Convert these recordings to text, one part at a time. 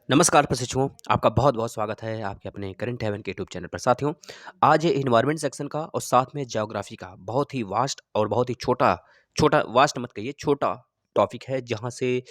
नमस्कार प्रशिक्षुओं, आपका बहुत-बहुत स्वागत है आपके अपने करंट हेवन के यूट्यूब चैनल पर। साथियों, आज एनवायरनमेंट सेक्शन का और साथ में ज्योग्राफी का बहुत ही वास्ट और बहुत ही छोटा छोटा वास्ट मत कहिए, छोटा टॉपिक है जहाँ से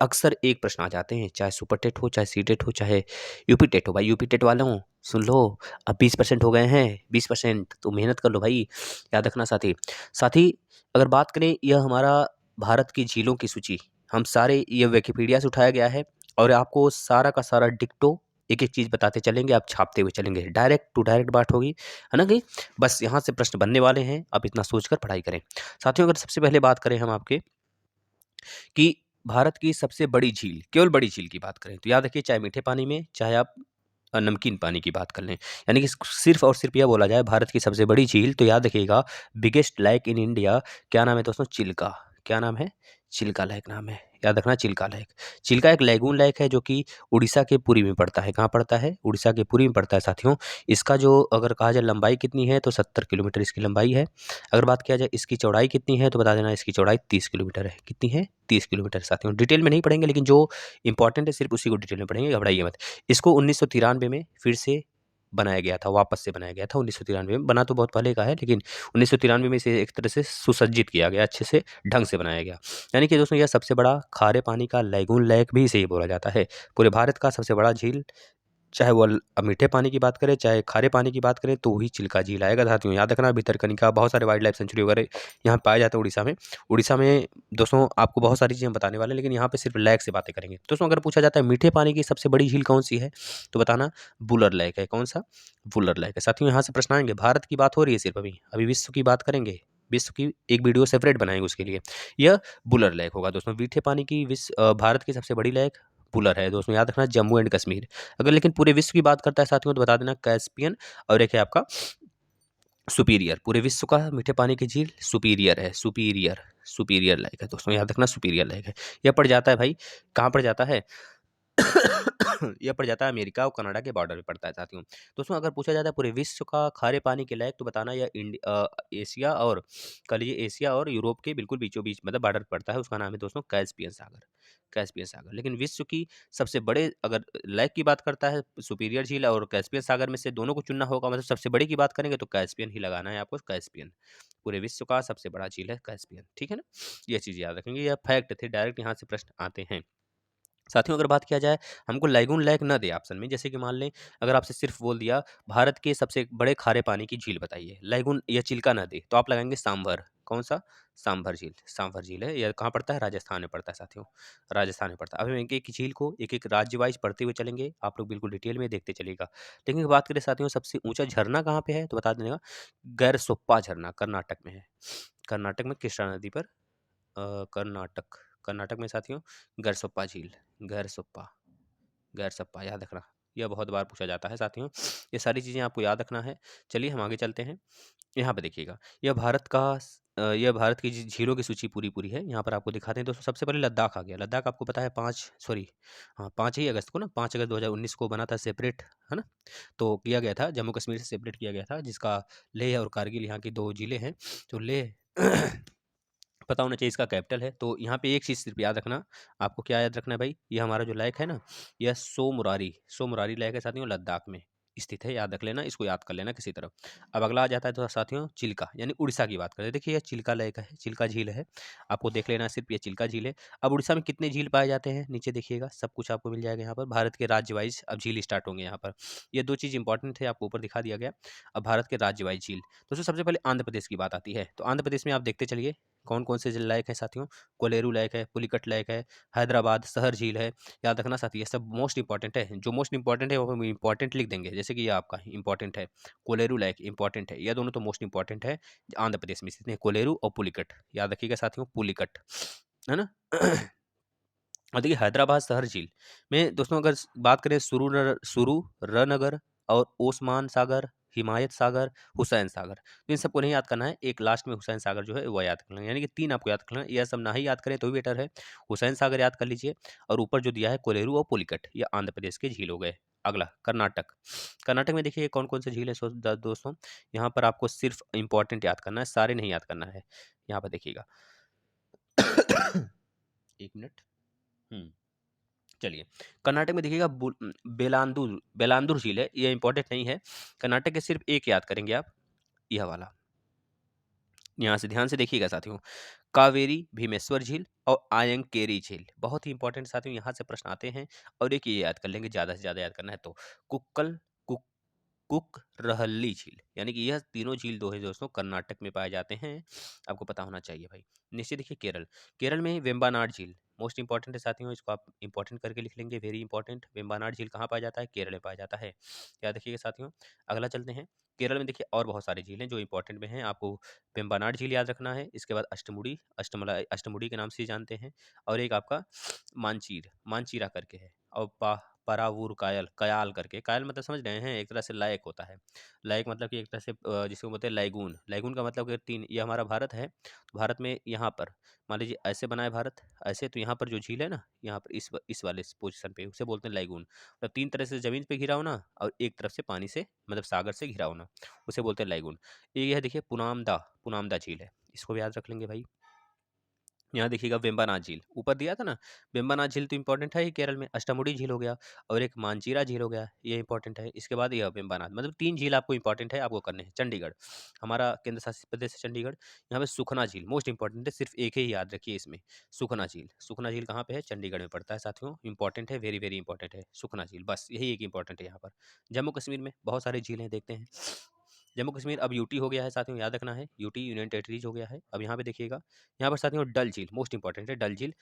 अक्सर एक प्रश्न आ जाते हैं, चाहे सुपर टेट हो, चाहे सी टेट हो, चाहे यूपी टेट हो। भाई यूपी टेट वालों सुन लो, अब 20% हो गए हैं, 20% तो मेहनत कर लो भाई, याद रखना साथी। साथी, अगर बात करें यह हमारा भारत की झीलों की सूची, हम सारे ये विकिपीडिया से उठाया गया है और आपको सारा का सारा डिक्टो एक-एक चीज़ बताते चलेंगे, आप छापते हुए चलेंगे। डायरेक्ट टू डायरेक्ट बात होगी, है ना कि बस यहाँ से प्रश्न बनने वाले हैं, आप इतना सोचकर पढ़ाई करें। साथियों, अगर सबसे पहले बात करें हम आपके कि भारत की सबसे बड़ी झील, केवल बड़ी झील की बात करें, तो याद रखिए चाहे मीठे पानी में, चाहे आप नमकीन पानी की बात कर लें। यानी कि सिर्फ़ और सिर्फ़ यह बोला जाए भारत की सबसे बड़ी झील, तो याद रखिएगा बिगेस्ट लेक इन इंडिया, क्या नाम है दोस्तों? चिल्का। क्या नाम है? चिल्का लेक नाम है। याद रखना चिल्का लेक। चिल्का एक लैगून लेक है जो कि उड़ीसा के पुरी में पड़ता है। कहाँ पड़ता है? उड़ीसा के पुरी में पड़ता है साथियों। इसका जो अगर कहा जाए लंबाई कितनी है तो 70 किलोमीटर इसकी लंबाई है। अगर बात किया जाए इसकी चौड़ाई कितनी है तो बता देना इसकी चौड़ाई 30 किलोमीटर है। कितनी है? 30 किलोमीटर साथियों। डिटेल में नहीं पढ़ेंगे लेकिन जो इम्पोर्टेंट है सिर्फ़ उसी को डिटेल में पढ़ेंगे, घबराइए मत। इसको 1993 में फिर से बनाया गया था, वापस से बनाया गया था 1993 में। बना तो बहुत पहले का है लेकिन 1993 में इसे एक तरह से सुसज्जित किया गया, अच्छे से ढंग से बनाया गया। यानी कि दोस्तों यह सबसे बड़ा खारे पानी का लैगून लेक भी इसे ही बोला जाता है। पूरे भारत का सबसे बड़ा झील, चाहे वो मीठे पानी की बात करें, चाहे खारे पानी की बात करें, तो वही चिल्का झील आएगा साथियों। याद रखना भितरकनिका, बहुत सारे वाइल्ड लाइफ सेंचुरी वगैरह यहाँ पाए जाते हैं उड़ीसा में। उड़ीसा में दोस्तों आपको बहुत सारी चीज़ें बताने वाले हैं, लेकिन यहाँ पे सिर्फ लेक से बातें करेंगे। दोस्तों अगर पूछा जाता है मीठे पानी की सबसे बड़ी झील कौन-सी है? तो बताना वुलर लेक है। कौन-सा? वुलर लेक है। साथियों यहाँ से प्रश्न आएँगे, भारत की बात हो रही है सिर्फ अभी, अभी विश्व की बात करेंगे। विश्व की एक वीडियो सेपरेट बनाएँगे उसके लिए। यह वुलर लेक होगा दोस्तों। मीठे पानी की भारत की सबसे बड़ी लेक वुलर है दोस्तों, याद रखना जम्मू एंड कश्मीर। अगर लेकिन पूरे विश्व की बात करता है साथियों तो बता देना कैस्पियन और एक है आपका सुपीरियर। पूरे विश्व का मीठे पानी की झील सुपीरियर है, सुपीरियर, सुपीरियर लेक है दोस्तों, याद रखना सुपीरियर लेक है। यह पड़ जाता है भाई, कहाँ पड़ जाता है? यह पड़ जाता है अमेरिका और कनाडा के बॉर्डर पे पड़ता है साथियों। दोस्तों अगर पूछा जाता है पूरे विश्व का खारे पानी के लायक तो बताना यह एशिया और कह लीजिए एशिया और यूरोप के बिल्कुल बीचों-बीच मतलब बॉर्डर पे पड़ता है, उसका नाम है दोस्तों कैस्पियन सागर, कैस्पियन सागर। लेकिन विश्व की सबसे बड़े अगर लेक की बात करता है सुपीरियर झील और कैस्पियन सागर में से दोनों को चुनना होगा, मतलब सबसे बड़े की बात करेंगे तो कैस्पियन ही लगाना है आपको, कैस्पियन। पूरे विश्व का सबसे बड़ा झील है कैस्पियन, ठीक है ना? ये चीज़ याद रखेंगे, यह फैक्ट थे, डायरेक्ट यहाँ से प्रश्न आते हैं। साथियों अगर बात किया जाए हमको लैगून लैक ना दे ऑप्शन में, जैसे कि मान लें अगर आपसे सिर्फ बोल दिया भारत के सबसे बड़े खारे पानी की झील बताइए, लैगून या चिल्का ना दे तो आप लगाएंगे सांभर। कौन सा? सांभर झील। सांभर झील है, यह कहाँ पड़ता है? राजस्थान में पड़ता है साथियों, राजस्थान में पड़ता है। अब हम एक एक झील को एक एक राज्य वाइज पढ़ते हुए चलेंगे, आप लोग बिल्कुल डिटेल में देखते चलिएगा। लेकिन अगर बात करें साथियों सबसे ऊंचा झरना कहाँ पे है तो बता देगा गैरसोप्पा झरना कर्नाटक में है। कर्नाटक में कृष्णा नदी पर कर्नाटक, कर्नाटक में साथियों गरसोप्पा झील, गैरसोप्पा, गैरसप्पा याद रखना। यह बहुत बार पूछा जाता है साथियों, ये सारी चीज़ें आपको याद रखना है। चलिए हम आगे चलते हैं। यहाँ पे देखिएगा, यह भारत की झीलों की सूची पूरी है। यहाँ पर आपको दिखाते हैं दोस्तों, सबसे पहले लद्दाख आ गया। लद्दाख आपको पता है 5 सॉरी हाँ 5 ही अगस्त को ना, 5 अगस्त 2019 को बना था सेपरेट, है ना? तो किया गया था, जम्मू कश्मीर से सेपरेट किया गया था, जिसका लेह और कारगिल यहाँ की 2 ज़िले हैं। तो लेह पता होना चाहिए इसका कैपिटल है। तो यहाँ पे एक चीज़ सिर्फ याद रखना, आपको क्या याद रखना है भाई, ये हमारा जो लेक है ना, यह सोमरारी लेक है साथियों, लद्दाख में स्थित है, याद रख लेना, इसको याद कर लेना किसी तरह। अब अगला आ जाता है तो साथियों चिल्का, यानी उड़ीसा की बात करें, देखिए यह चिल्का लेक है, चिल्का झील है, आपको देख लेना सिर्फ ये चिल्का झील है। अब उड़ीसा में कितने झील पाए जाते हैं नीचे देखिएगा, सब कुछ आपको मिल जाएगा यहाँ पर, भारत के राज्य वाइज अब झील स्टार्ट होंगे यहाँ पर। ये 2 चीज़ इंपॉर्टेंट है, आपको ऊपर दिखा दिया गया। अब भारत के राज्य वाइज झील, दोस्तों सबसे पहले आंध्र प्रदेश की बात आती है, तो आंध्र प्रदेश में आप देखते चलिए कौन-कौन से ज़िले लायक हैं साथियों, कोलेरू लेक है, पुलिकट लेक है, हैदराबाद शहर झील है, याद रखना साथी ये सब मोस्ट इंपॉर्टेंट है। जो मोस्ट इंपॉर्टेंट है वो हम इंपॉर्टेंट लिख देंगे, जैसे कि ये आपका इंपॉर्टेंट है, कोलेरू लेक इंपॉर्टेंट है, ये दोनों तो मोस्ट इंपॉर्टेंट है, आंध्र प्रदेश में स्थित है, कोलेरू और पुलिकट, याद रखिएगा साथियों पुलिकट, है ना? और देखिए हैदराबाद शहर झील में दोस्तों अगर बात करें सुरू र नगर और ओस्मान सागर, हिमायत सागर, हुसैन सागर, तो इन सबको नहीं याद करना है, एक लास्ट में हुसैन सागर जो है वो याद करना है, यानी कि 3 आपको याद करना है, यह सब ना ही याद करें तो भी बेटर है। हुसैन सागर याद कर लीजिए और ऊपर जो दिया है कोलेरू और पुलिकट, ये आंध्र प्रदेश के झील हो गए। अगला कर्नाटक, कर्नाटक में देखिए कौन-कौन से झील है दोस्तों, यहाँ पर आपको सिर्फ इंपॉर्टेंट याद करना है, सारे नहीं याद करना है। यहाँ पर देखिएगा 1 मिनट। हुँ। चलिए, कर्नाटक में देखिएगा बेलांदूर बेलांदूर झील है, ये इंपॉर्टेंट नहीं है। कर्नाटक के सिर्फ एक याद करेंगे आप, यह वाला। यहाँ से ध्यान से देखिएगा साथियों, कावेरी भीमेश्वर झील और आयंगकेरी झील, बहुत ही इंपॉर्टेंट साथियों, यहाँ से प्रश्न आते हैं। और एक ये याद कर लेंगे, ज़्यादा से ज़्यादा याद करना है तो, कुक्कल कुक कुकरहल्ली झील, यानी कि यह तीनों झील दो है दोस्तों, कर्नाटक में पाए जाते हैं, आपको पता होना चाहिए भाई। नीचे देखिए केरल, केरल में वेम्बानाड झील मोस्ट इंपॉर्टेंट है साथियों, इसको आप इंपॉर्टेंट करके लिख लेंगे, वेरी इंपॉर्टेंट। वेम्बानाड झील कहाँ पाया जाता है? केरल में पाया जाता है, याद रखिएगा साथियों। अगला चलते हैं, केरल में देखिए और बहुत सारी झीलें जो इंपॉर्टेंट में हैं, आपको वेम्बानाड झील याद रखना है, इसके बाद अष्टमुड़ी, अष्टमुड़ी के नाम से जानते हैं, और एक आपका मानचीरा करके है, और परावूर कायल, कयाल करके, कायल मतलब समझ रहे हैं, एक तरह से लायक होता है। लायक मतलब कि एक तरह से जिसको बोलते हैं लैगून, लैगून का मतलब कि तीन, ये हमारा भारत है, तो भारत में यहाँ पर मान लीजिए ऐसे बना है भारत, ऐसे, तो यहाँ पर जो झील है ना, यहाँ पर इस वाले पोजीशन पे, उसे बोलते हैं लैगून। मतलब तीन तरह से जमीन पे घिरा होना, और एक तरफ से पानी से, मतलब सागर से घिरा होना, उसे बोलते हैं लैगून। ये है देखिए पुनामदा, पुनामदा झील है, इसको भी याद रख लेंगे भाई। यहाँ देखिएगा वेम्बानाथ झील, ऊपर दिया था ना, वेम्बानाथ झील तो इंपॉर्टेंट है ही केरल में, अष्टामुडी झील हो गया, और एक मांचीरा झील हो गया, ये इंपॉर्टेंट है। इसके बाद यह वेम्बानाथ, मतलब तीन झील आपको इंपॉर्टेंट है, आपको करने हैं। चंडीगढ़, हमारा केंद्र शासित प्रदेश है चंडीगढ़, यहाँ पे सुखना झील मोस्ट इंपॉर्टेंट है, सिर्फ एक ही याद रखिए इसमें, सुखना झील। सुखना झील कहाँ पे है? चंडीगढ़ में पड़ता है साथियों, इंपॉर्टेंट है, वेरी वेरी इंपॉर्टेंट है सुखना झील, बस यही एक इंपॉर्टेंट है यहाँ पर। जम्मू कश्मीर में बहुत सारी झीलें देखते हैं, जम्मू कश्मीर अब यूटी हो गया है साथियों, याद रखना है, यूटी यूनियन टेरिटरीज हो गया है। अब यहाँ पे देखिएगा, यहाँ पर साथियों डल झील मोस्ट इंपॉर्टेंट है, डल झील।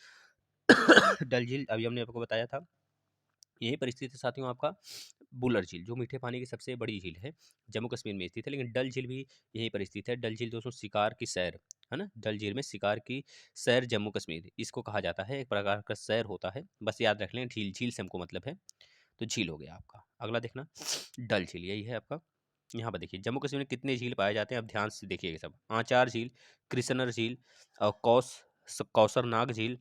डल झील अभी हमने आपको बताया था, यही पर स्थित है साथियों आपका बुलर झील, जो मीठे पानी की सबसे बड़ी झील है, जम्मू कश्मीर में स्थित है। लेकिन डल झील भी यहीं पर स्थित है। डल झील दोस्तों शिकार की सैर, है ना, डल झील में शिकार की सैर जम्मू कश्मीर, इसको कहा जाता है, एक प्रकार का सैर होता है, बस याद रख लें, झील, झील से हमको मतलब है, तो झील हो गया आपका। अगला देखना, डल झील यही है आपका। यहाँ पर देखिए जम्मू कश्मीर में कितने झील पाए जाते हैं, अब ध्यान से देखिएगा सब, आचार झील, कृष्णर झील, और कौसर नाग झील,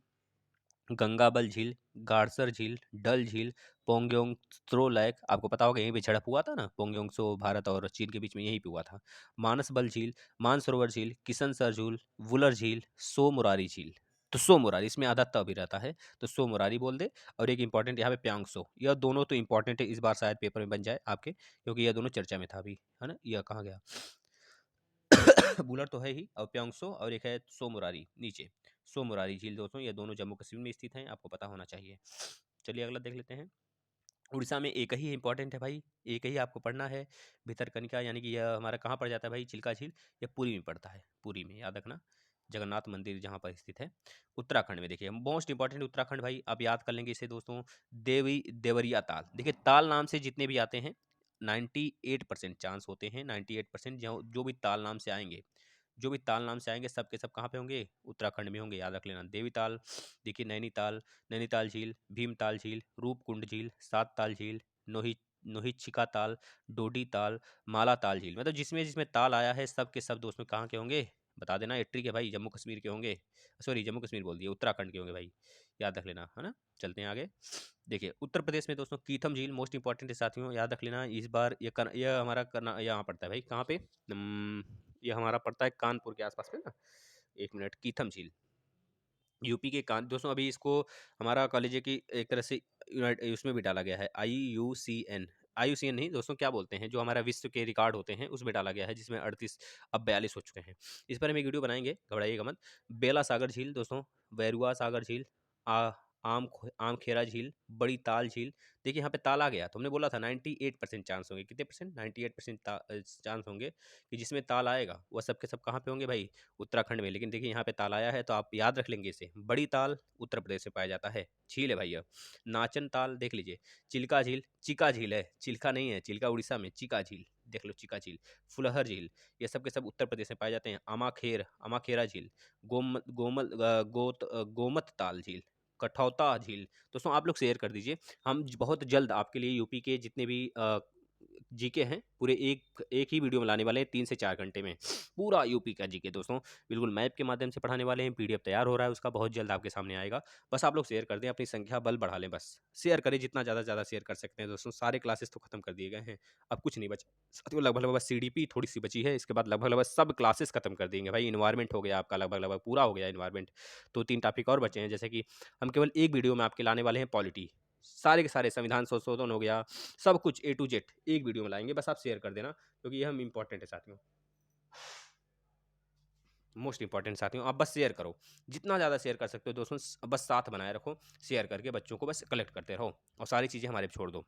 गंगाबल झील, गाड़सर झील, डल झील, पोंगयोंग त्रो लेक, आपको पता होगा यहीं पे झड़प हुआ था ना, पोंगयोंग सो भारत और चीन के बीच में यहीं पे हुआ था। मानसबल झील, मानसरोवर झील, किशनसर झील, वुलर झील, सो मुरारी झील। तो सो मुरारी, इसमें आधा त भी रहता है, तो सो मुरारी बोल दे। और एक इंपॉर्टेंट यहाँ पे प्यांगसो, यह दोनों तो इंपॉर्टेंट है, इस बार शायद पेपर में बन जाए आपके, क्योंकि यह दोनों चर्चा में था अभी, है ना। यह कहाँ गया? बुलर तो है ही, और प्यांगसो, और एक है सो मुरारी नीचे। सो मुरारी झील दोस्तों, ये दोनों जम्मू कश्मीर में स्थित हैं, आपको पता होना चाहिए। चलिए अगला देख लेते हैं। उड़ीसा में एक ही इंपॉर्टेंट है भाई, एक ही आपको पढ़ना है, भितरकनिका, यानी कि यह हमारा कहाँ पड़ जाता है भाई, चिल्का झील, यह पुरी में पड़ता है, पुरी में, याद रखना, जगन्नाथ मंदिर जहाँ पर स्थित है। उत्तराखंड में देखिए मोस्ट इंपॉर्टेंट उत्तराखंड भाई, आप याद कर लेंगे इसे दोस्तों, देवरिया ताल। देखिए ताल नाम से जितने भी आते हैं, 98% चांस होते हैं, 98% जो भी ताल नाम से आएंगे, जो भी ताल नाम से आएंगे, सब के सब कहाँ पे होंगे? उत्तराखंड में होंगे, याद रख लेना। देवी ताल, देखिए नैनीताल, नैनीताल झील, भीमताल झील, रूपकुंड झील, सात ताल झील, नोहिचिका ताल, डोडी ताल, माला ताल झील, मतलब जिसमें जिसमें ताल आया है, सब के सब दोस्त में कहाँ के होंगे? बता देना, एट्री के भाई, जम्मू कश्मीर के होंगे, सॉरी जम्मू कश्मीर बोल दिए, उत्तराखंड के होंगे भाई, याद रख लेना, है ना। चलते हैं आगे। देखिए उत्तर प्रदेश में दोस्तों कीथम झील मोस्ट इंपॉर्टेंट है साथियों, याद रख लेना। इस बार ये हमारा करना यहाँ पड़ता है भाई, कहाँ पे? ये हमारा पड़ता है कानपुर के आसपास में ना, एक मिनट, कीथम झील, यूपी के कान दोस्तों, अभी इसको हमारा कॉलेज की एक तरह से उसमें भी डाला गया है, IUCN, IUCN नहीं दोस्तों, क्या बोलते हैं, जो हमारा विश्व के रिकॉर्ड होते हैं उसमें डाला गया है, जिसमें 38, अब 42 हो चुके हैं। इस पर हम एक वीडियो बनाएंगे, घबराइएगा मत। बेला सागर झील दोस्तों, बैरुआ सागर झील, आ आम खेरा झील, बड़ी ताल झील। देखिए यहाँ पे ताल आ गया, तो हमने बोला था 98% चांस होंगे, कितने परसेंट? 98% चांस होंगे कि जिसमें ताल आएगा वह सब के सब कहाँ पे होंगे भाई? उत्तराखंड में। लेकिन देखिए यहाँ पे ताल आया है, तो आप याद रख लेंगे इसे, बड़ी ताल उत्तर प्रदेश में पाया जाता है, झील है भैया। नाचन ताल देख लीजिए, चिल्का झील, चिका झील है, चिल्का नहीं है, चिल्का उड़ीसा में, चिका झील देख लो, चिका झील, फुलहर झील, ये सब के सब उत्तर प्रदेश में पाए जाते हैं। अमाखेरा झील, गोमत ताल झील, कठौता झील। दोस्तों आप लोग शेयर कर दीजिए, हम बहुत जल्द आपके लिए यूपी के जितने भी जीके हैं पूरे एक ही वीडियो में लाने वाले हैं, 3 से 4 घंटे में पूरा यूपी का जीके दोस्तों, बिल्कुल मैप के माध्यम से पढ़ाने वाले हैं। PDF तैयार हो रहा है उसका, बहुत जल्द आपके सामने आएगा। बस आप लोग शेयर कर दें, अपनी संख्या बल बढ़ा लें, बस शेयर करें, जितना ज़्यादा शेयर कर सकते हैं दोस्तों। सारे क्लासेस तो खत्म कर दिए गए हैं, अब कुछ नहीं बचा साथियों, लगभग CDP थोड़ी सी बची है, इसके बाद लगभग सब क्लासेस खत्म कर देंगे भाई। इन्वायरमेंट हो गया आपका लगभग पूरा हो गया इन्वायरमेंट, 2-3 टॉपिक और बचे हैं, जैसे कि हम केवल एक वीडियो में आपके लाने वाले हैं पॉलिटी, सारे के सारे संविधान संशोधन हो गया, सब कुछ ए टू जेड एक वीडियो में लाएँगे, बस आप शेयर कर देना क्योंकि ये हम इम्पोर्टेंट है साथियों। मोस्ट इंपॉर्टेंट साथियों, आप बस शेयर करो, जितना ज़्यादा शेयर कर सकते हो दोस्तों, बस साथ बनाए रखो, शेयर करके बच्चों को बस कलेक्ट करते रहो और सारी चीज़ें हमारे पे छोड़ दो।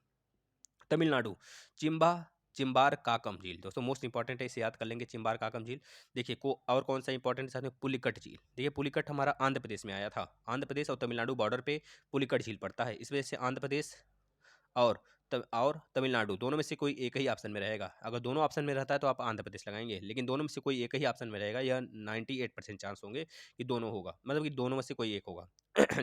तमिलनाडु, चिंबा चिंबार काकम झील दोस्तों मोस्ट इंपॉर्टेंट है, इसे याद कर लेंगे। चिंबार काकम झील देखिए को और कौन सा इंपॉर्टेंट साथ में पुलिकट झील। देखिए पुलिकट हमारा आंध्र प्रदेश में आया था, आंध्र प्रदेश और तमिलनाडु बॉर्डर पे पुलिकट झील पड़ता है, इस वजह से आंध्र प्रदेश और तमिलनाडु दोनों में से कोई एक ही ऑप्शन में रहेगा। अगर दोनों ऑप्शन में रहता है तो आप आंध्र प्रदेश लगाएंगे, लेकिन दोनों में से कोई एक ही ऑप्शन में रहेगा, यह 98% चांस होंगे कि दोनों होगा, मतलब कि दोनों में से कोई एक होगा।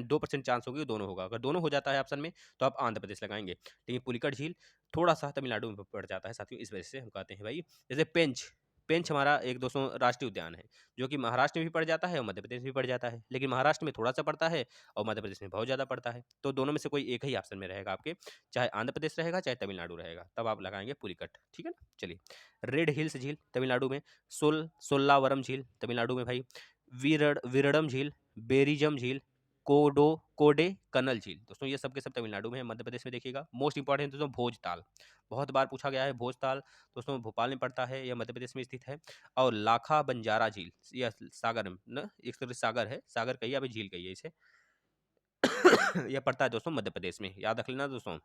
2% चांस होगी कि दोनों होगा। अगर दोनों हो जाता है ऑप्शन में तो आप आंध्र प्रदेश लगाएंगे, लेकिन पुलिकट झील थोड़ा सा तमिलनाडु में पड़ जाता है साथियों, इस वजह से हम कहते हैं भाई। जैसे पेंच, पेंच हमारा एक दोस्तों राष्ट्रीय उद्यान है, जो कि महाराष्ट्र में भी पड़ जाता है और मध्य प्रदेश में भी पड़ जाता है, लेकिन महाराष्ट्र में थोड़ा सा पड़ता है और मध्य प्रदेश में बहुत ज़्यादा पड़ता है, तो दोनों में से कोई एक ही ऑप्शन में रहेगा आपके, चाहे आंध्र प्रदेश रहेगा चाहे तमिलनाडु रहेगा, तब आप लगाएंगे पुलिकट, ठीक है ना। चलिए, रेड हिल्स झील तमिलनाडु में, सोल्लावरम झील तमिलनाडु में भाई, विरडम झील, बेरिजम झील, कोडे कनल झील दोस्तों ये सब के सब तमिलनाडु में है। मध्य प्रदेश में देखिएगा मोस्ट इंपॉर्टेंट दोस्तों भोजताल, बहुत बार पूछा गया है। भोजताल दोस्तों भोपाल में पड़ता है, यह मध्य प्रदेश में स्थित है। और लाखा बंजारा झील, यह सागर न एक तरह से सागर है, सागर कहिए अभी झील कहिए इसे। यह पड़ता है दोस्तों मध्य प्रदेश में, याद रख लेना दोस्तों।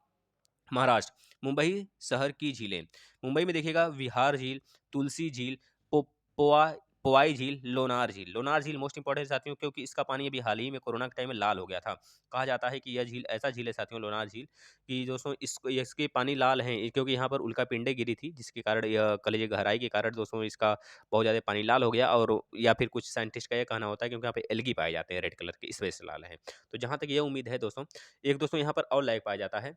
महाराष्ट्र, मुंबई शहर की झीलें, मुंबई में देखिएगा विहार झील, तुलसी झील, पोआ पोवाई झील, लोनार झील। लोनार झील मोस्ट इंपॉर्टेंट साथियों, क्योंकि इसका पानी अभी हाल ही में कोरोना के टाइम में लाल हो गया था। कहा जाता है कि यह झील ऐसा झील है साथियों, लोनार झील, कि दोस्तों इसको इसके पानी लाल हैं क्योंकि यहाँ पर उल्कापिंडें गिरी थी, जिसके कारण यह कलेजे गहराई के कारण दोस्तों इसका बहुत ज़्यादा पानी लाल हो गया, और या फिर कुछ साइंटिस्ट का यह कहना होता है क्योंकि यहाँ पे एल्गी पाए जाते हैं रेड कलर के, इस वजह से लाल है। तो जहाँ तक यह उम्मीद है दोस्तों, एक दोस्तों यहाँ पर और लायक पाया जाता है,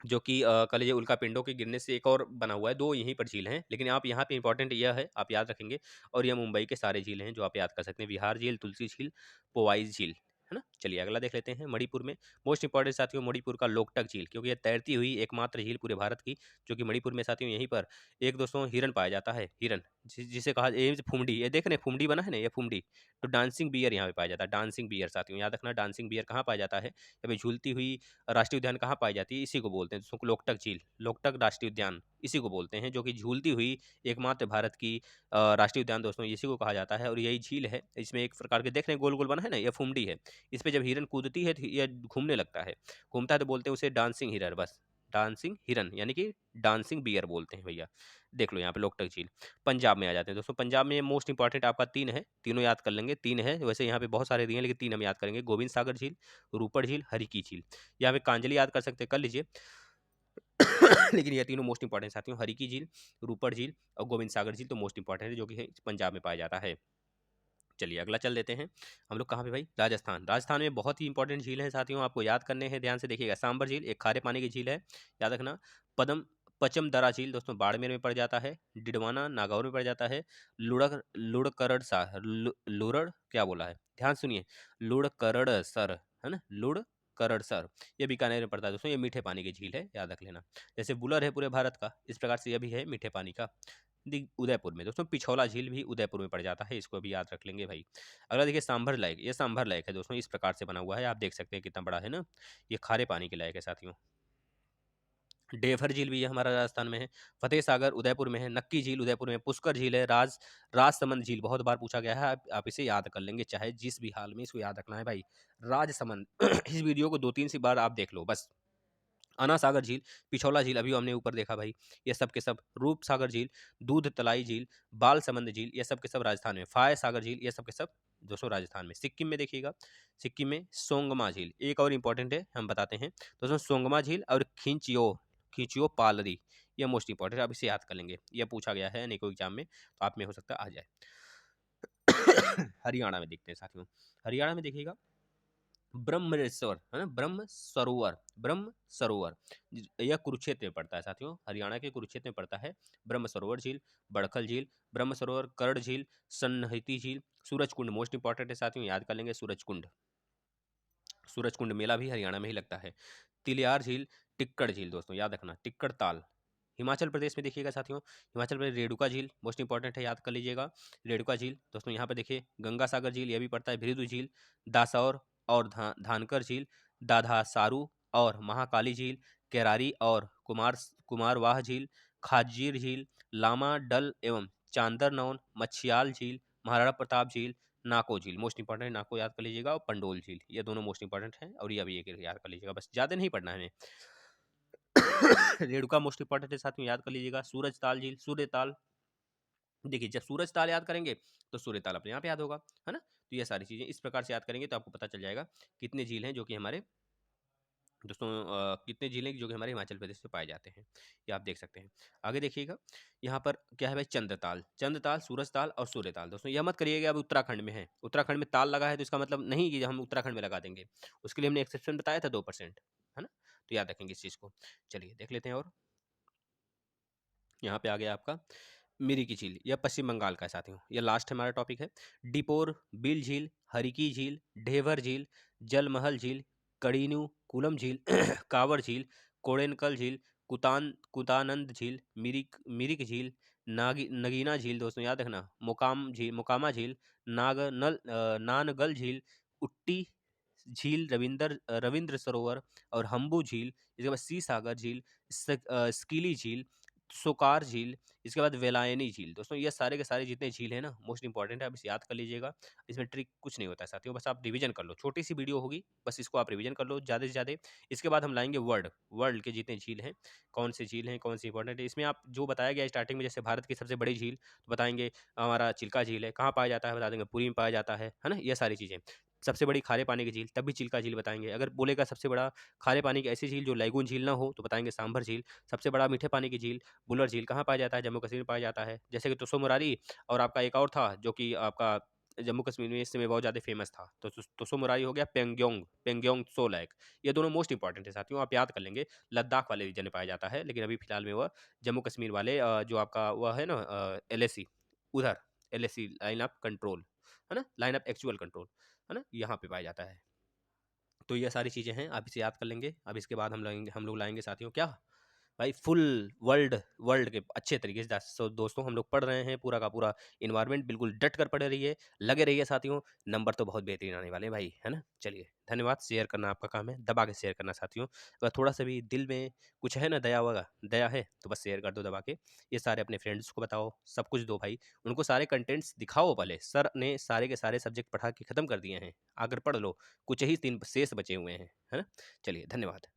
जो कि कल ये उल्कापिंडों के गिरने से एक और बना हुआ है, 2 यहीं पर झील हैं, लेकिन आप यहाँ पे इंपॉर्टेंट यह है, आप याद रखेंगे। और यह मुंबई के सारे झील हैं जो आप याद कर सकते हैं, विहार झील, तुलसी झील, पोवाई झील, है ना। चलिए अगला देख लेते हैं, मणिपुर में मोस्ट इंपॉर्टेंट साथियों, मणिपुर का लोकटक झील, क्योंकि यह तैरती हुई एकमात्र झील पूरे भारत की, जो कि मणिपुर में साथियों यहीं पर एक दोस्तों हिरन पाया जाता है, हिरन जिसे कहा ये फुमडी, ये देख रहे हैं फुमडी बना है ना, ये फुमडी। तो डांसिंग बियर यहाँ पे पाया जाता है, डांसिंग बियर साथियों याद रखना, डांसिंग बियर कहाँ पाया जाता है, अभी झूलती हुई राष्ट्रीय उद्यान कहाँ पाई जाती है, इसी को बोलते हैं दोस्तों लोकटक झील, लोकटक राष्ट्रीय उद्यान इसी को बोलते हैं, जो कि झूलती हुई एकमात्र भारत की राष्ट्रीय उद्यान दोस्तों इसी को कहा जाता है। और यही झील है, इसमें एक प्रकार के देख रहे हैं गोल गोल बना है ना, यह फुमडी है। इस पे जब हिरन कूदती है तो यह घूमने लगता है, घूमता है तो बोलते हैं उसे डांसिंग हिरन, बस डांसिंग हिरन यानी कि डांसिंग बियर बोलते हैं भैया। देख लो यहाँ पे लोकटक झील। पंजाब में आ जाते हैं दोस्तों, पंजाब में मोस्ट इंपॉर्टेंट आपका 3 है, तीनों याद कर लेंगे, 3 है वैसे यहाँ पे बहुत सारे दिए हैं, लेकिन 3 हम याद करेंगे, गोविंद सागर झील, रूपड़ झील, हरिकी झील। यहाँ पे कांजली याद कर सकते हैं, कर लीजिए। लेकिन ये तीनों मोस्ट इंपॉर्टेंट साथियों, हरिकी झील, रूपड़ झील और गोविंद सागर झील तो मोस्ट इंपॉर्टेंट है, जो कि पंजाब में पाया जाता है। चलिए अगला चल देते हैं, हम लोग कहाँ पे भाई, राजस्थान। राजस्थान में बहुत ही इंपॉर्टेंट झील है साथियों, आपको याद करने हैं, ध्यान से देखिएगा। सांबर झील एक खारे पानी की झील है, याद रखना। पदम पचमदरा झील दोस्तों बाड़मेर में पड़ जाता है, डिडवाना नागौर में पड़ जाता है। लुड़करड़ सा लुरड़ क्या बोला है, ध्यान सुनिए, लुड़करड़ सर है ना, लुड़करड़ सर, ये बीकानेर में पड़ता है दोस्तों, ये मीठे पानी की झील है, याद रख लेना। जैसे बुलर है पूरे भारत का, इस प्रकार से यह भी है मीठे पानी का। उदयपुर में दोस्तों पिछौला झील भी उदयपुर में पड़ जाता है, इसको भी याद रख लेंगे भाई। अगला देखिए सांभर लेक, ये सांभर लेक है दोस्तों, इस प्रकार से बना हुआ है, आप देख सकते हैं कितना बड़ा है ना, ये खारे पानी के लेक है साथियों। डेफर झील भी ये हमारा राजस्थान में है। फतेह सागर उदयपुर में है। नक्की झील उदयपुर में, पुष्कर झील है। राजसमंद झील बहुत बार पूछा गया है, आप इसे याद कर लेंगे चाहे जिस भी हाल में, इसको याद रखना है भाई, राजसमंद। इस वीडियो को 2-3 सी बार आप देख लो बस। अना सागर झील, पिछौला झील अभी हमने ऊपर देखा भाई, ये सब के सब। रूप सागर झील, दूध तलाई झील, बाल समंद झील, ये सब के सब राजस्थान में। फाय सागर झील, ये सब के सब दोस्तों राजस्थान में। सिक्किम में देखिएगा, सिक्किम में सोंगमा झील, एक और इंपॉर्टेंट है हम बताते हैं दोस्तों, सोंगमा झील और खिंचियो खिंचियो पालरी, ये मोस्ट इंपॉर्टेंट, आप इसे याद कर लेंगे, ये पूछा गया है अनेकों एग्जाम में, तो आप में हो सकता है आ जाए। हरियाणा में देखते हैं साथियों, हरियाणा में देखिएगा ब्रह्मरेश्वर है ना, ब्रह्म सरोवर, यह कुरुक्षेत्र में पड़ता है साथियों, हरियाणा के कुरुक्षेत्र में पड़ता है। ब्रह्म सरोवर झील, बड़खल झील, ब्रह्म सरोवर, कर्ण झील, सन्नहिति झील, सूरज कुंड मोस्ट इंपॉर्टेंट है साथियों, याद कर लेंगे सूरज कुंड, सूरज कुंड मेला भी हरियाणा में ही लगता है। तिलियार झील, टिक्कड़ झील दोस्तों याद रखना, टिक्कड़ ताल। हिमाचल प्रदेश में देखिएगा साथियों, हिमाचल प्रदेश रेणुका झील मोस्ट इंपॉर्टेंट है, याद कर लीजिएगा। रेणुका झील दोस्तों यहाँ पे देखिए, गंगा सागर झील यह भी पड़ता है, भृगु झील, दासौर और धानकर झील, दाधा सारू और महाकाली झील, केरारी और कुमारवाह झील, खाजीर झील, लामा डल एवं चांदरनौन, मछियाल झील, महाराणा प्रताप झील, नाको झील। मोस्ट इंपॉर्टेंट नाको याद कर लीजिएगा और पंडोल झील, ये दोनों मोस्ट इंपॉर्टेंट हैं और ये अभी एक याद कर लीजिएगा, बस ज़्यादा नहीं पढ़ना है हमें। रेणुका मोस्ट इंपॉर्टेंट है, साथ में याद कर लीजिएगा। सूरजताल झील, सूर्यताल, देखिए जब सूरज ताल याद करेंगे तो सूर्य ताल अपने आप याद होगा, है ना। तो ये सारी चीज़ें इस प्रकार से याद करेंगे तो आपको पता चल जाएगा कितने झील हैं जो कि हमारे दोस्तों कितने झील हैं जो कि हमारे हिमाचल प्रदेश में पाए जाते हैं, ये आप देख सकते हैं। आगे देखिएगा, यहाँ पर क्या है भाई, चंद्रताल, चंद्रताल, सूरजताल और सूर्यताल। दोस्तों यह मत करिएगा अब उत्तराखंड में है, उत्तराखंड में ताल लगा है तो इसका मतलब नहीं कि हम उत्तराखंड में लगा देंगे, उसके लिए हमने एक्सेप्शन बताया था 2%, है ना। तो याद रखेंगे इस चीज़ को। चलिए देख लेते हैं। और यहाँ पे आ गया आपका मिरी की झील, यह पश्चिम बंगाल का है साथियों, यह लास्ट हमारा टॉपिक है। डिपोर बिल झील, हरिकी झील, ढेवर झील, जलमहल झील, कड़ीनू कुलम झील, कांवर झील, कोड़ेनकल झील, कुतानंद झील, मिरिक झील, नगीना झील, दोस्तों याद रखना, मोकामा झील, नानगल झील, उट्टी झील, रविंद्र सरोवर और हम्बू झील, इसके बाद सी सागर झील, स्कीली झील, सोकार झील, इसके बाद वेलायनी झील। दोस्तों ये सारे के सारे जितने झील हैं ना, मोस्ट इंपॉर्टेंट है, आप इसे याद कर लीजिएगा। इसमें ट्रिक कुछ नहीं होता है साथियों, बस आप रिवीजन कर लो, छोटी सी वीडियो होगी, बस इसको आप रिवीजन कर लो ज़्यादा से ज़्यादा। इसके बाद हम लाएंगे वर्ल्ड के जितने झील हैं, कौन से झील हैं, कौन सी इंपॉर्टेंट है। इसमें आप जो बताया गया स्टार्टिंग में, जैसे भारत की सबसे बड़ी झील तो बताएंगे हमारा चिल्का झील है, कहाँ पाया जाता है बता देंगे, पुरी में पाया जाता है ना, ये सारी चीज़ें। सबसे बड़ी खारे पानी की झील, तब भी चिल्का झील बताएंगे। अगर बोलेगा सबसे बड़ा खारे पानी की ऐसी झील जो लैगून झील ना हो तो बताएंगे सांभर झील। सबसे बड़ा मीठे पानी की झील बुलर झील कहाँ पाया जाता है, जम्मू कश्मीर में पाया जाता है, जैसे कि तुसो मुरारी। और आपका एक और था जो कि आपका जम्मू कश्मीर में इस समय बहुत ज़्यादा फेमस था, तो तुसो मुरारी हो गया, पेंगोंग पेंगोंग सो लैक। ये दोनों मोस्ट इंपॉर्टेंट है साथियों, आप याद कर लेंगे। लद्दाख वाले रीजन में पाया जाता है, लेकिन अभी फिलहाल में वह जम्मू कश्मीर वाले जो आपका वह है ना LAC, उधर LAC लाइन ऑफ कंट्रोल, है ना, लाइन ऑफ एक्चुअल कंट्रोल, है ना, यहाँ पे पाया जाता है। तो ये सारी चीज़ें हैं, आप इसे याद कर लेंगे। अब इसके बाद हम लोग लाएंगे साथियों क्या भाई, फुल वर्ल्ड वर्ल्ड के अच्छे तरीके से दोस्तों हम लोग पढ़ रहे हैं पूरा का पूरा इन्वायरमेंट, बिल्कुल डट कर पढ़े रहिए, लगे रहिए साथियों, नंबर तो बहुत बेहतरीन आने वाले हैं भाई, है ना। चलिए धन्यवाद, शेयर करना आपका काम है, दबा के शेयर करना साथियों। अगर थोड़ा सा भी दिल में कुछ है ना, दया वगैरह दया है तो बस शेयर कर दो दबा के। ये सारे अपने फ्रेंड्स को बताओ, सब कुछ दो भाई, उनको सारे कंटेंट्स दिखाओ। पहले सर ने सारे के सारे सब्जेक्ट पढ़ा के ख़त्म कर दिए हैं, आकर पढ़ लो, कुछ ही 3 शेष बचे हुए हैं, है ना। चलिए धन्यवाद।